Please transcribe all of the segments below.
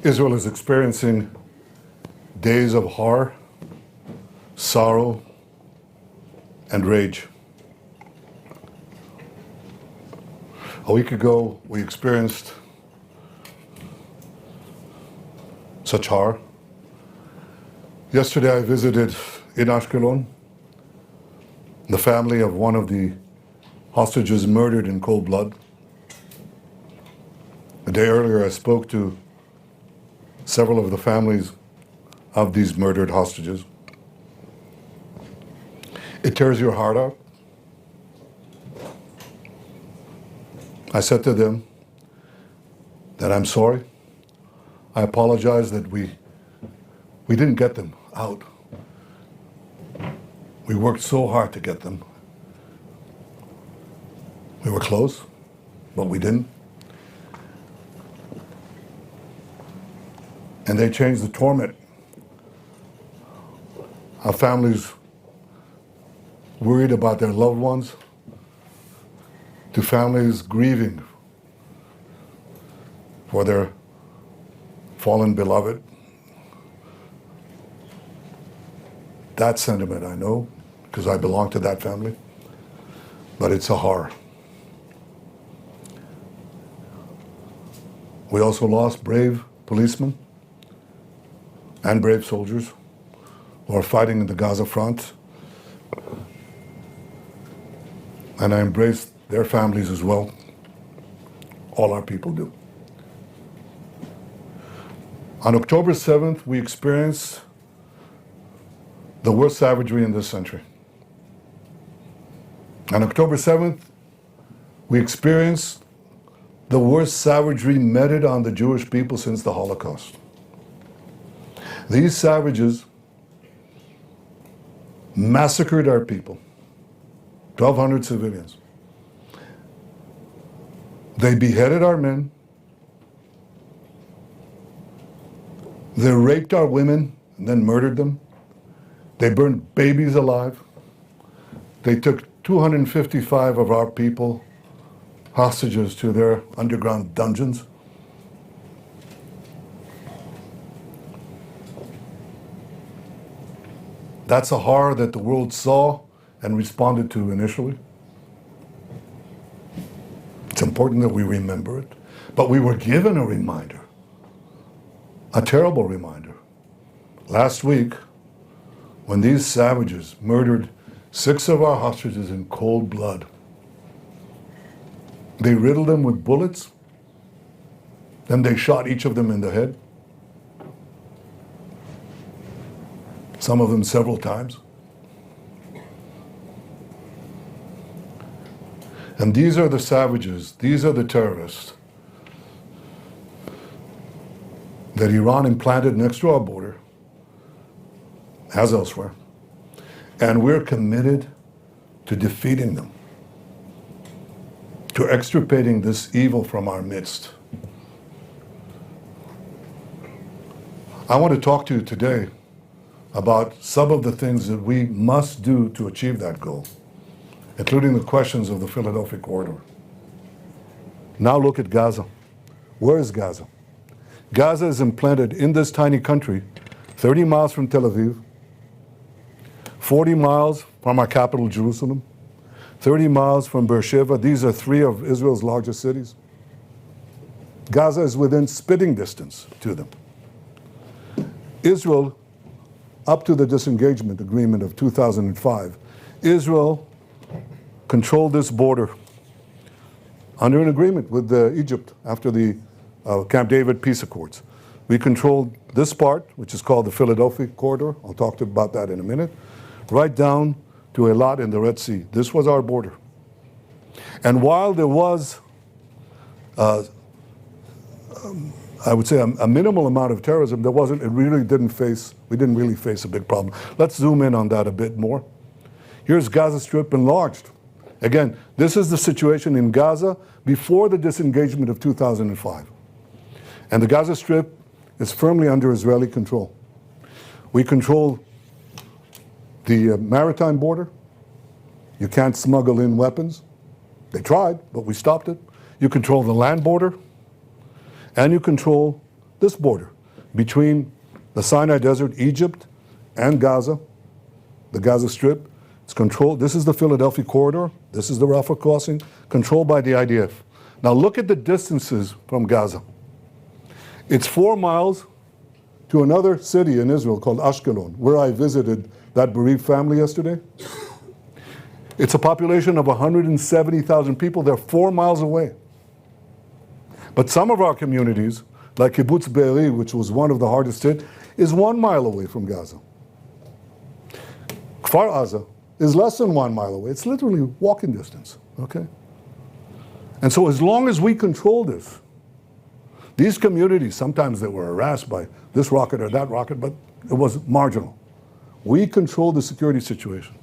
Israel is experiencing days of horror, sorrow, and rage. A week ago, we experienced such horror. Yesterday, I visited in Ashkelon the family of one of the hostages murdered in cold blood. A day earlier, I spoke to several of the families of these murdered hostages. It tears your heart out. I said to them that I'm sorry. I apologize that we didn't get them out. We worked so hard to get them. We were close, but we didn't. And they changed the torment. Our families worried about their loved ones, to families grieving for their fallen beloved. That sentiment I know, because I belong to that family, but it's a horror. We also lost brave policemen and brave soldiers who are fighting in the Gaza front. And I embrace their families as well. All our people do. On October 7th, we experienced the worst savagery in this century. On October 7th, we experienced the worst savagery meted on the Jewish people since the Holocaust. These savages massacred our people, 1,200 civilians. They beheaded our men. They raped our women and then murdered them. They burned babies alive. They took 255 of our people hostages to their underground dungeons. That's a horror that the world saw and responded to initially. It's important that we remember it. But we were given a reminder, a terrible reminder. Last week, when these savages murdered 6 of our hostages in cold blood, they riddled them with bullets, then they shot each of them in the head, some of them several times. And these are the savages, these are the terrorists that Iran implanted next to our border, as elsewhere. And we're committed to defeating them, to extirpating this evil from our midst. I want to talk to you today about some of the things that we must do to achieve that goal, including the questions of the Philadelphia corridor. Now look at Gaza. Where is Gaza? Gaza is implanted in this tiny country, 30 miles from Tel Aviv, 40 miles from our capital, Jerusalem, 30 miles from Beersheba. These are 3 of Israel's largest cities. Gaza is within spitting distance to them. Israel, up to the disengagement agreement of 2005, Israel controlled this border under an agreement with Egypt after the Camp David peace accords. We controlled this part, which is called the Philadelphia corridor. I'll talk about that in a minute. Right down to Eilat in the Red Sea. This was our border. And while there was, I would say, a minimal amount of terrorism, we didn't really face a big problem. Let's zoom in on that a bit more. Here's Gaza Strip enlarged. Again, this is the situation in Gaza before the disengagement of 2005. And the Gaza Strip is firmly under Israeli control. We control the maritime border. You can't smuggle in weapons. They tried, but we stopped it. You control the land border, and you control this border. between the Sinai Desert, Egypt, and Gaza, the Gaza Strip. It's controlled. This is the Philadelphia corridor. This is the Rafah crossing, controlled by the IDF. Now look at the distances from Gaza. It's 4 miles to another city in Israel called Ashkelon, where I visited that bereaved family yesterday. It's a population of 170,000 people. They're 4 miles away. But some of our communities, like Kibbutz Be'eri, which was one of the hardest hit, is 1 mile away from Gaza. Kfar Aza is less than 1 mile away. It's literally walking distance, okay? And so as long as we control this, these communities, sometimes they were harassed by this rocket or that rocket, but it was marginal. We controlled the security situation.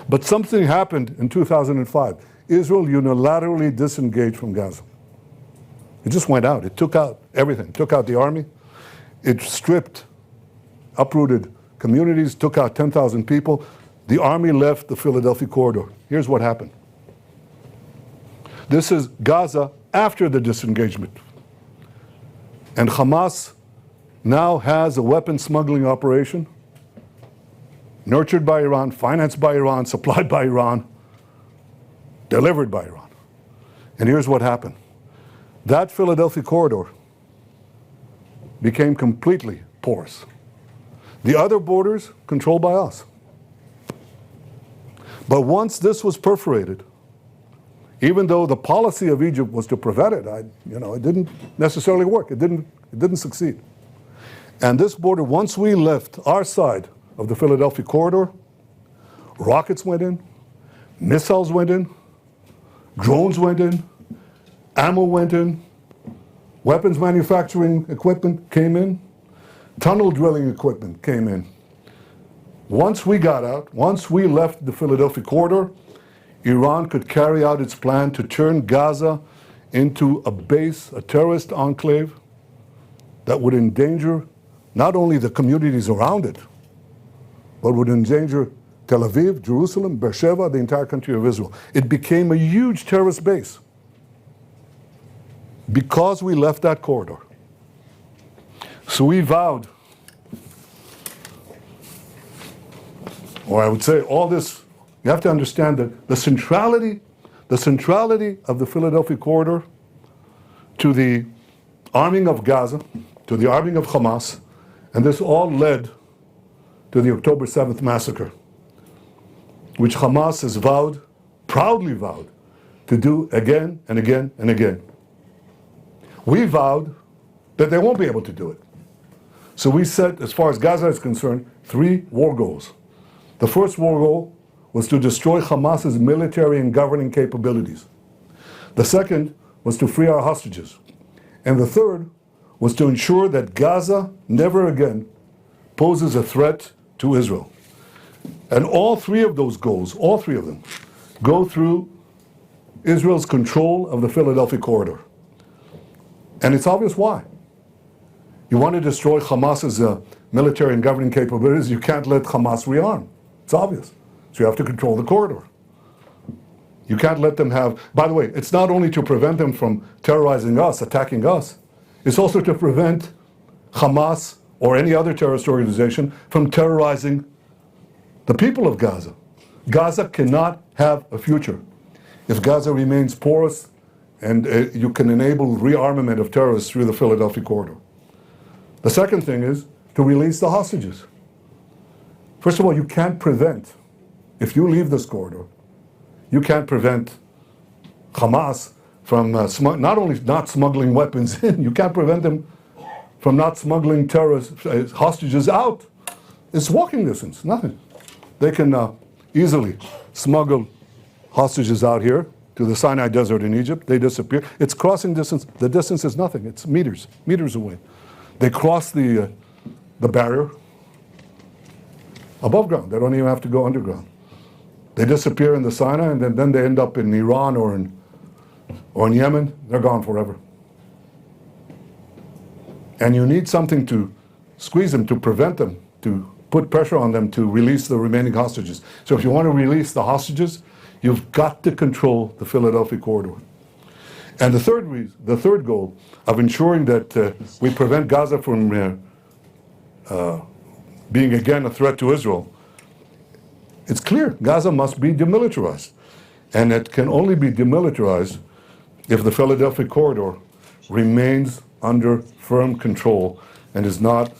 But something happened in 2005. Israel unilaterally disengaged from Gaza. It just went out. It took out everything. It took out the army. It stripped, uprooted communities, took out 10,000 people. The army left the Philadelphia corridor. Here's what happened. This is Gaza after the disengagement. And Hamas now has a weapon smuggling operation nurtured by Iran, financed by Iran, supplied by Iran, delivered by Iran. And here's what happened. That Philadelphia corridor became completely porous. The other borders controlled by us. But once this was perforated, even though the policy of Egypt was to prevent it, it didn't necessarily work. It didn't succeed. And this border, once we left our side of the Philadelphia corridor, rockets went in, missiles went in, drones went in, ammo went in, weapons manufacturing equipment came in, tunnel drilling equipment came in. Once we got out, once we left the Philadelphia corridor, Iran could carry out its plan to turn Gaza into a base, a terrorist enclave that would endanger not only the communities around it, but would endanger Tel Aviv, Jerusalem, Beersheba, the entire country of Israel. It became a huge terrorist base because we left that corridor. So we vowed, or I would say all this, you have to understand that the centrality of the Philadelphia corridor to the arming of Gaza, to the arming of Hamas, and this all led to the October 7th massacre, which Hamas has vowed, proudly vowed, to do again and again and again. We vowed that they won't be able to do it. So we set, as far as Gaza is concerned, 3 war goals. The first war goal was to destroy Hamas's military and governing capabilities. The second was to free our hostages. And the third was to ensure that Gaza never again poses a threat to Israel. And all 3 of those goals, all 3 of them, go through Israel's control of the Philadelphia corridor. And it's obvious why. You want to destroy Hamas's military and governing capabilities, you can't let Hamas rearm. It's obvious. So you have to control the corridor. You can't let them have, by the way, it's not only to prevent them from terrorizing us, attacking us, it's also to prevent Hamas or any other terrorist organization from terrorizing the people of Gaza. Gaza cannot have a future if Gaza remains porous and you can enable rearmament of terrorists through the Philadelphia corridor. The second thing is to release the hostages. First of all, you can't prevent, if you leave this corridor, you can't prevent Hamas from not only not smuggling weapons in, you can't prevent them from not smuggling terrorist hostages out. It's walking distance, nothing. They can easily smuggle hostages out here to the Sinai Desert in Egypt. They disappear. It's crossing distance. The distance is nothing. It's meters away. They cross the barrier above ground. They don't even have to go underground. They disappear in the Sinai, and then they end up in Iran or in Yemen. They're gone forever. And you need something to squeeze them, to prevent them, to put pressure on them to release the remaining hostages. So if you want to release the hostages, you've got to control the Philadelphia corridor. And the third goal of ensuring that we prevent Gaza from being again a threat to Israel, it's clear Gaza must be demilitarized. And it can only be demilitarized if the Philadelphia corridor remains under firm control and is not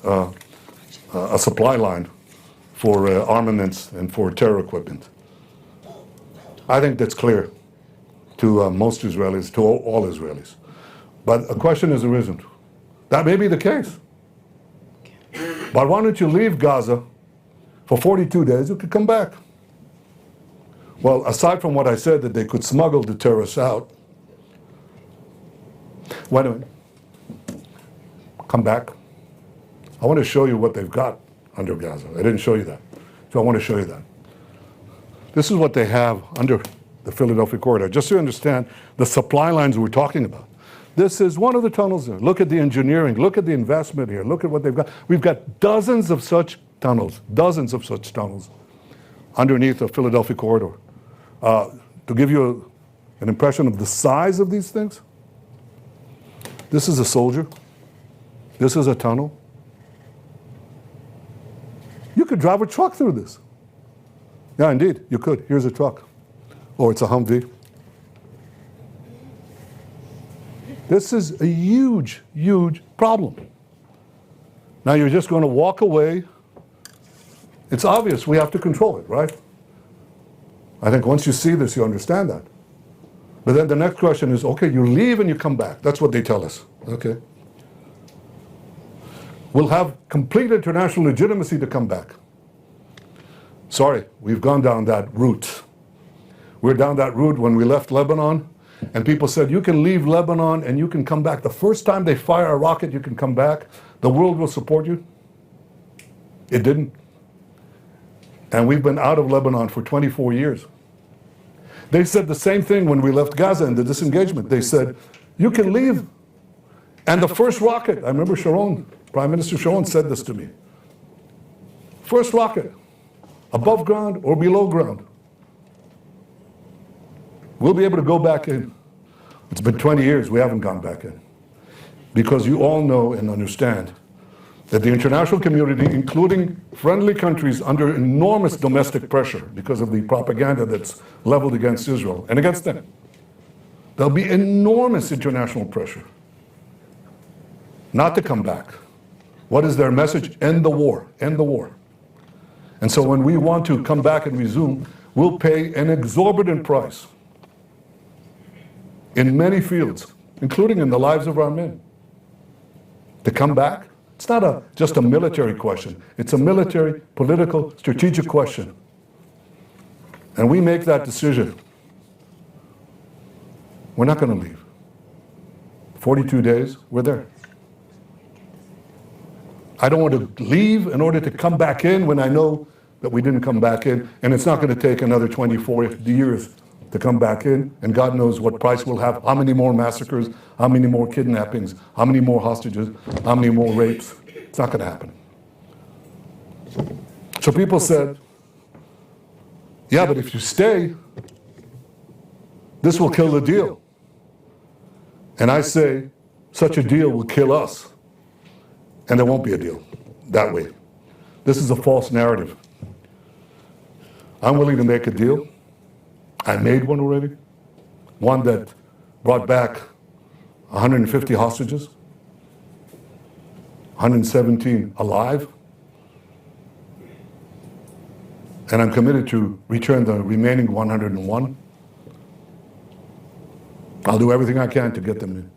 a supply line for armaments and for terror equipment. I think that's clear to most Israelis, to all Israelis. But a question has arisen. That may be the case. But why don't you leave Gaza for 42 days? You could come back. Well, aside from what I said, that they could smuggle the terrorists out, wait a minute. Come back. I want to show you what they've got under Gaza. I didn't show you that. So I want to show you that. This is what they have under the Philadelphia corridor, just so you understand the supply lines we're talking about. This is one of the tunnels there. Look at the engineering. Look at the investment here. Look at what they've got. We've got dozens of such tunnels underneath the Philadelphia corridor. To give you an impression of the size of these things, this is a soldier. This is a tunnel. You could drive a truck through this. Yeah, indeed, you could. Here's a truck. Or it's a Humvee. This is a huge, huge problem. Now you're just going to walk away. It's obvious we have to control it, right? I think once you see this, you understand that. But then the next question is, okay, you leave and you come back. That's what they tell us. Okay. We'll have complete international legitimacy to come back. Sorry, we've gone down that route. We're down that route when we left Lebanon, and people said, you can leave Lebanon and you can come back. The first time they fire a rocket, you can come back. The world will support you. It didn't. And we've been out of Lebanon for 24 years. They said the same thing when we left Gaza in the disengagement. They said, you can leave. And the first rocket, I remember Sharon, Prime Minister Sharon said this to me. First rocket, above ground or below ground. We'll be able to go back in. It's been 20 years, we haven't gone back in. Because you all know and understand that the international community, including friendly countries under enormous domestic pressure because of the propaganda that's leveled against Israel and against them, there'll be enormous international pressure not to come back. What is their message? End the war, end the war. And so when we want to come back and resume, we'll pay an exorbitant price in many fields, including in the lives of our men. To come back, it's not just a military question. It's a military, political, strategic question. And we make that decision. We're not going to leave. 42 days, we're there. I don't want to leave in order to come back in when I know that we didn't come back in, and it's not going to take another 24 years to come back in, and God knows what price we'll have, how many more massacres, how many more kidnappings, how many more hostages, how many more rapes. It's not going to happen. So people said, yeah, but if you stay, this will kill the deal. And I say, such a deal will kill us. And there won't be a deal that way. This is a false narrative. I'm willing to make a deal. I made one already. One that brought back 150 hostages, 117 alive. And I'm committed to return the remaining 101. I'll do everything I can to get them in.